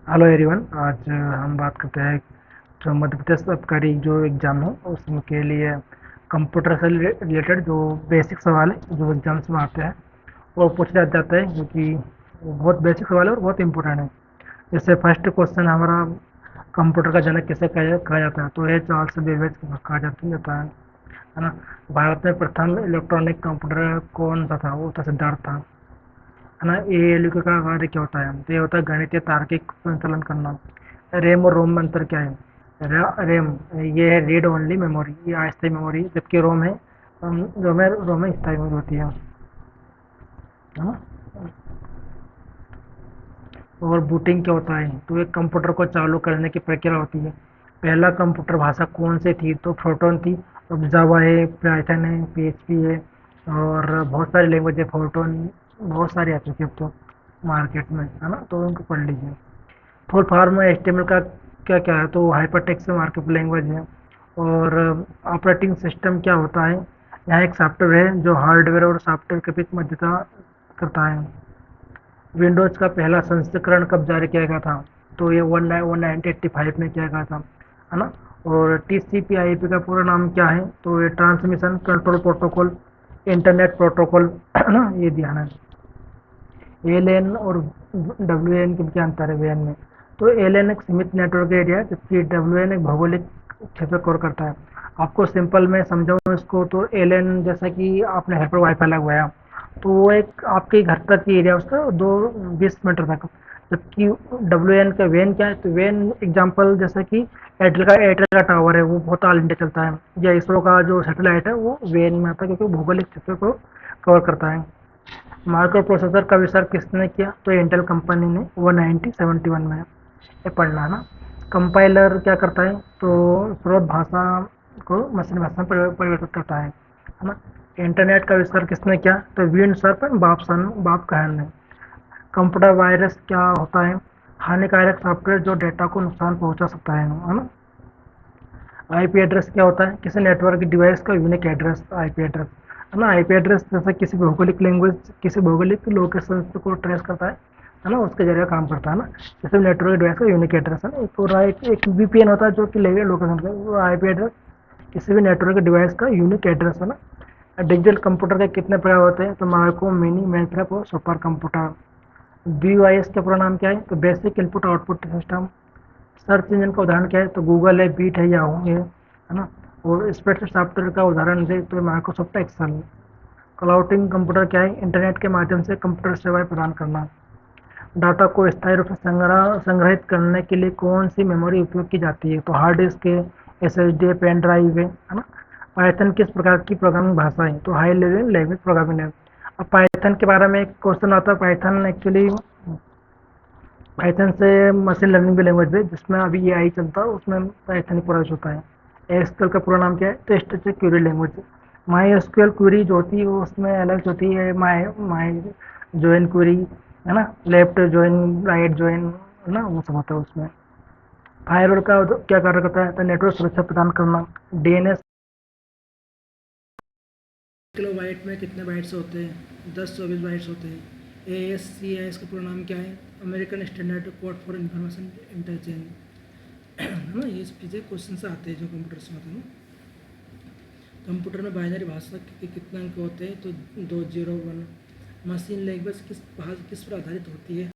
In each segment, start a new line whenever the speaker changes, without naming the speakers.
Hello everyone. आज हम बात करते हैं जो मध्य प्रदेश आबकारी जो एग्ज़ाम है उसके लिए कंप्यूटर से रिलेटेड जो बेसिक सवाल है जो एग्जाम्स में आते हैं वो पूछा जाता है, क्योंकि वो बहुत बेसिक सवाल है और बहुत इंपॉर्टेंट है। जैसे फर्स्ट क्वेश्चन हमारा, कंप्यूटर का जनक किसे कहा कहा जाता है? तो ये चार्ल्स बेबेज कहा जाता है ना। भारत में प्रथम इलेक्ट्रॉनिक कंप्यूटर कौन सा था? वो था सिद्धार्थ था, है ना। एएलयू का कार्य क्या होता है? तो ये होता है गणितीय तार्किक संचालन करना। रैम और रोम में अंतर क्या है? रैम ये है रीड ओनली मेमोरी, ये अस्थायी मेमोरी, जबकि रोम है रोम में स्थायी मेमोरी होती है ना। और बूटिंग क्या होता है? तो एक कंप्यूटर को चालू करने की प्रक्रिया होती है। पहला कंप्यूटर भाषा कौन सी थी? तो फोर्टोन थी। अब जावा है, पाइथन है, पीएचपी है और बहुत सारी लैंग्वेज है। फोर्टोन बहुत सारी आ चुकी है अब तो मार्केट में, है ना, तो उनको पढ़ लीजिए। फुल फॉर्म एचटीएमएल का क्या क्या है? तो हाइपरटेक्स्ट मार्कअप लैंग्वेज है। और ऑपरेटिंग सिस्टम क्या होता है? यहाँ एक सॉफ्टवेयर है जो हार्डवेयर और सॉफ्टवेयर के बीच मध्यस्थता करता है। विंडोज का पहला संस्करण कब जारी किया गया था? तो ये 1985 में किया गया था, है ना। और टीसीपी आईपी का पूरा नाम क्या है? तो ये transmission control protocol internet protocol, है ना, ये ध्यान है। एलएन और डब्ल्यूएन के क्या अंतर है वीएन में? तो एलएन एक सीमित नेटवर्क एरिया है, जबकि डब्ल्यूएन एक भौगोलिक क्षेत्र कवर करता है। आपको सिंपल में समझाऊँ इसको, तो एलएन जैसा कि आपने घर पर वाईफाई लगवाया, तो वो एक आपके घर तक की एरिया उसका 2-20 मीटर तक। जबकि डब्ल्यूएन का वेन क्या है? तो वेन एग्जांपल जैसा कि एयरटेल का टावर है, वो बहुत ऑल इंडिया चलता है, या इसरो का जो सैटेलाइट है वो वेन में आता है, क्योंकि भौगोलिक क्षेत्र को कवर करता है। माइक्रो प्रोसेसर का आविष्कार किसने किया? तो इंटेल कंपनी ने, वो 1971 में। ये पढ़ना है ना। कंपाइलर क्या करता है? तो स्रोत भाषा को मशीन भाषा में परिवर्तित करता है ना। इंटरनेट का आविष्कार किसने किया? तो विंड सर्फ एंड बाप कहन ने। कंप्यूटर वायरस क्या होता है? हानिकारक सॉफ्टवेयर जो डेटा को नुकसान पहुंचा सकता है ना। आईपी एड्रेस क्या होता है? किसी नेटवर्क डिवाइस का यूनिक एड्रेस आईपी एड्रेस, है ना। आईपी एड्रेस जैसे किसी भौगोलिक लैंग्वेज, किसी भौगोलिक लोकेशन को ट्रेस करता है ना, उसके जरिए काम करता है ना। जैसे नेटवर्क डिवाइस का यूनिक एड्रेस है ना। एक पूरा एक वीपीएन होता है जो कि लोकेशन का, वो आईपी एड्रेस किसी भी नेटवर्क डिवाइस का यूनिक एड्रेस है ना। डिजिटल कंप्यूटर के कितने प्रकार होते हैं? तो माइक्रो, मिनी, मेन और सुपर कंप्यूटर। बीओआईएस का पूरा नाम क्या है? तो basic input output system. Search engine का उदाहरण क्या है? तो गूगल है, बीट है, याहू है ना। और स्प्रेडशीट सॉफ्टवेयर का उदाहरण दे तो माइक्रोसॉफ्ट एक्सेल है। क्लाउडिंग कंप्यूटर क्या है? इंटरनेट के माध्यम से कंप्यूटर सेवाएं प्रदान करना। डाटा को स्थायी रूप से संग्रहित करने के लिए कौन सी मेमोरी उपयोग की जाती है? तो हार्ड डिस्क है, एसएसडी है, पेन ड्राइव है ना। पाइथन किस प्रकार की प्रोग्रामिंग भाषा है? तो हाई लेवल लैंग्वेज प्रोग्रामिंग है। अब पाइथन के बारे में एक क्वेश्चन आता है। पाइथन एक्चुअली, पाइथन से मशीन लर्निंग भी लैंग्वेज है, जिसमें अभी एआई चलता है, उसमें पाइथन ही प्रोसेस होता है। एसक्यूएल का पूरा नाम क्या है? तो structure query language. My SQL query जो होती है वो उसमें अलग होती है। माई माई ज्वाइन क्वेरी, है ना, लेफ्ट ज्वाइन, राइट ज्वाइन, है ना, वो सब होता है उसमें। फायरवॉल का क्या कार्य करता है? तो नेटवर्क सुरक्षा प्रदान करना। डीएनएस किलो बाइट में कितने बाइट्स होते हैं? 10-24 बाइट्स होते हैं। ASCII का पूरा नाम क्या है? American standard code for information interchange, है ना। ये चीज़ें क्वेश्चन से आते हैं जो कंप्यूटर से आते हैं ना। कंप्यूटर में बाइनरी भाषा के कितने अंक होते हैं? तो 2, 0, 1। मशीन लैंग्वेज किस पर आधारित होती है?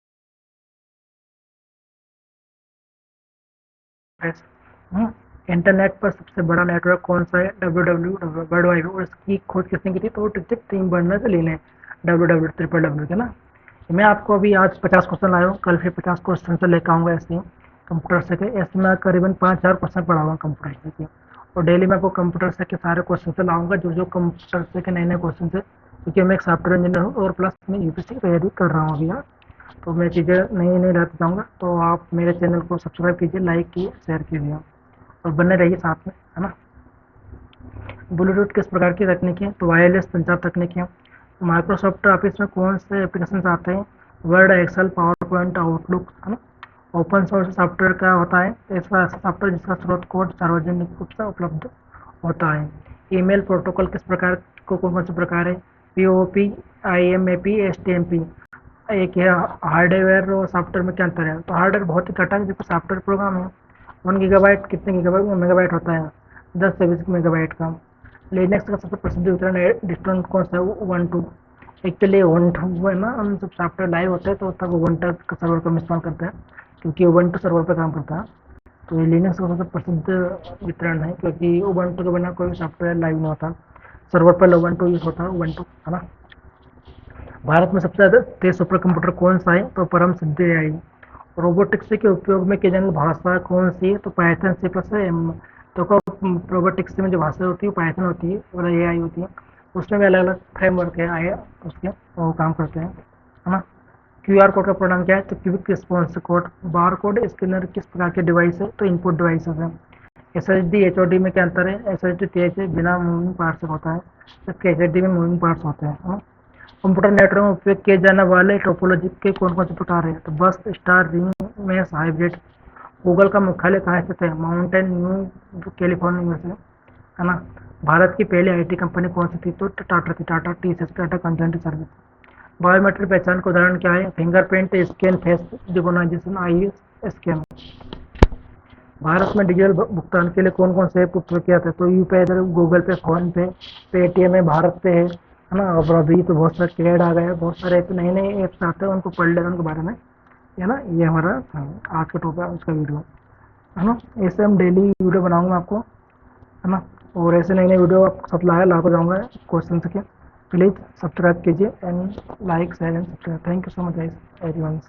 इंटरनेट पर सबसे बड़ा नेटवर्क कौन सा है? W world wide. और इसकी खोज किसने की थी? तो टीम बर्नर्स ली ने, डब्ल्यू के ना। मैं आपको अभी आज 50 क्वेश्चन लाया हूँ, कल फिर 50 क्वेश्चन से लेकर आऊँगा ऐसे ही कंप्यूटर से के। ऐसे मैं करीबन 5-4 क्वेश्चन पढ़ाऊँगा कंप्यूटर से के। और डेली मैं आपको कंप्यूटर से के सारे क्वेश्चन से लाऊंगा, जो जो कंप्यूटर से के नए नए क्वेश्चन से, क्योंकि मैं एक सॉफ्टवेयर इंजीनियर हूँ और प्लस मैं यूपीएससी की तैयारी कर रहा हूँ अभी यहाँ। तो मैं चीज़ें नई नई लाता जाऊँगा। तो आप मेरे चैनल को सब्सक्राइब कीजिए, लाइक कीजिए, शेयर कीजिए और बने रहिए साथ में, है ना। ब्लूटूथ किस प्रकार की तकनीक है? तो वायरलेस संचार तकनीक है। माइक्रोसॉफ्ट ऑफिस में कौन से एप्लीकेशन आते हैं? Word, Excel, PowerPoint, Outlook, है ना। ओपन सोर्स सॉफ्टवेयर क्या होता है? ऐसा सॉफ्टवेयर जिसका स्रोत कोड सार्वजनिक रूप से उपलब्ध होता है। ईमेल प्रोटोकॉल किस प्रकार को कौन से प्रकार है? POP, IMAP, STMP. एक है हार्डवेयर और सॉफ्टवेयर में क्या अंतर है। तो हार्डवेयर बहुत ही कटा है, जैसे सॉफ्टवेयर प्रोग्राम है 1 गीगाबाइट, कितने गीगाबाइट, 1 मेगाबाइट होता है, 10 से 20 मेगाबाइट का। लिनक्स का सबसे प्रसिद्ध वितरण है डिस्ट्रोन कौन सा है, उबंटू। एक्चुअली उबंटू है ना, हम जब सॉफ्टवेयर लाइव होते हैं तो तब उबंटू का सर्वर का हम इस्तेमाल करते हैं, क्योंकि उबंटू सर्वर पर काम करता है। तो ये लिनक्स का सबसे प्रसिद्ध वितरण है, क्योंकि उबंटू के बिना कोई सॉफ्टवेयर लाइव नहीं होता, सर्वर पर उबंटू यूज होता है, उबंटू है ना। भारत में सबसे ज़्यादा तेज सुपर कंप्यूटर कौन सा है, तो परम सिद्ध एआई। रोबोटिक्स के उपयोग में की जाने वाली भाषा कौन सी है, तो पाइथन, सी प्लस एम। तो रोबोटिक्स में जो भाषा होती है पाइथन होती है और एआई होती है, उसमें भी अलग अलग फ्रेमवर्क है आए उसके, वो काम करते हैं, है ना। क्यूआर कोड का प्रोग्राम क्या है, तो cubic response code. Bar code scanner किस प्रकार के डिवाइस है, तो इनपुट डिवाइसेस है। S H D H O D में क्या अंतर है, एस एच डी तेज है, बिना मूविंग पार्ट्स होता है, जबकि एच एच डी में मूविंग पार्ट्स होते हैं, है ना। कंप्यूटर नेटवर्क में उपयोग किए जाने वाले टोपोलॉजी के कौन कौन से प्रकार हैं, तो bus, star, ring, mesh, hybrid. Google का मुख्यालय कहाँ स्थित है, माउंटेन न्यू कैलिफोर्निया में से, है ना। भारत की पहली आईटी कंपनी कौन सी थी, तो टाटा थी, Tata T C S, Tata consultancy service. Biometric पहचान का उदाहरण क्या है, fingerprint scan, face recognition, eye scan. भारत में डिजिटल भुगतान के लिए कौन कौन से ऐप उपयोग किया था, तो यूपीआई इधर गूगल पे, फोन पे, पेटीएम है, भारत पे है ना। और अभी तो बहुत सारे क्रेड आ गए हैं, बहुत सारे ऐप, नए नए ऐप्स आते हैं, उनको पढ़ लेना उनके बारे में, है ना। ये हमारा आज का टॉपिक है, उसका वीडियो, है ना। ऐसे हम डेली वीडियो बनाऊंगा आपको, है ना। और ऐसे नई नई वीडियो आप सब लाते जाऊंगा क्वेश्चन के। प्लीज़ सब्सक्राइब कीजिए and like share and subscribe. Thank you so much guys everyone.